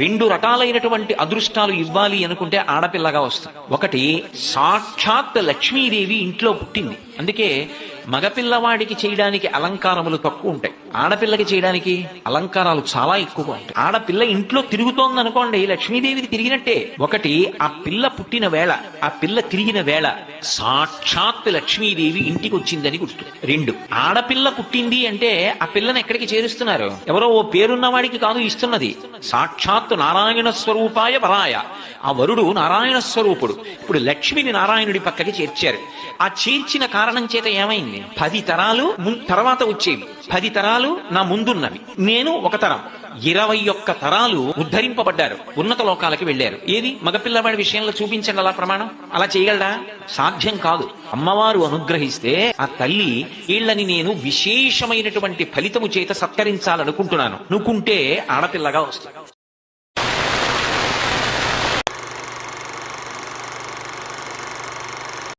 రెండు రకాలైనటువంటి అదృష్టాలు ఇవ్వాలి అనుకుంటే ఆడపిల్లగా వస్తుంది. ఒకటి, సాక్షాత్ లక్ష్మీదేవి ఇంట్లో పుట్టింది. అందుకే మగపిల్లవాడికి చేయడానికి అలంకారములు తక్కువ ఉంటాయి, ఆడపిల్లకి చేయడానికి అలంకారాలు చాలా ఎక్కువగా ఉంటాయి. ఆడపిల్ల ఇంట్లో తిరుగుతోంది అనుకోండి, లక్ష్మీదేవికి తిరిగినట్టే. ఒకటి, ఆ పిల్ల పుట్టిన వేళ, ఆ పిల్ల తిరిగిన వేళ సాక్షాత్ లక్ష్మీదేవి ఇంటికి వచ్చిందని గుర్తు. రెండు, ఆడపిల్ల పుట్టింది అంటే ఆ పిల్లని ఎక్కడికి చేరుస్తున్నారు? ఎవరో ఓ పేరున్న వాడికి కాదు ఇస్తున్నది, సాక్షాత్ నారాయణ స్వరూపాయ వరాయ. ఆ వరుడు నారాయణ స్వరూపుడు. ఇప్పుడు లక్ష్మిని నారాయణుడి పక్కకి చేర్చారు. ఆ చేర్చిన కారణం చేత ఏమైంది? 10 తరాలు తర్వాత వచ్చేవి, 10 తరాలు నా ముందున్నవి, నేను ఒక తరం, 21 తరాలు ఉద్ధరింపబడ్డారు, ఉన్నత లోకాలకి వెళ్లారు. ఏది మగపిల్లవాడి విషయంలో చూపించండి అలా ప్రమాణం. అలా చేయగలడా? సాధ్యం కాదు. అమ్మవారు అనుగ్రహిస్తే ఆ తల్లి వీళ్ళని నేను విశేషమైనటువంటి ఫలితము చేత సత్కరించాలనుకుంటున్నాను నువ్వుకుంటే ఆడపిల్లగా వస్తుంది.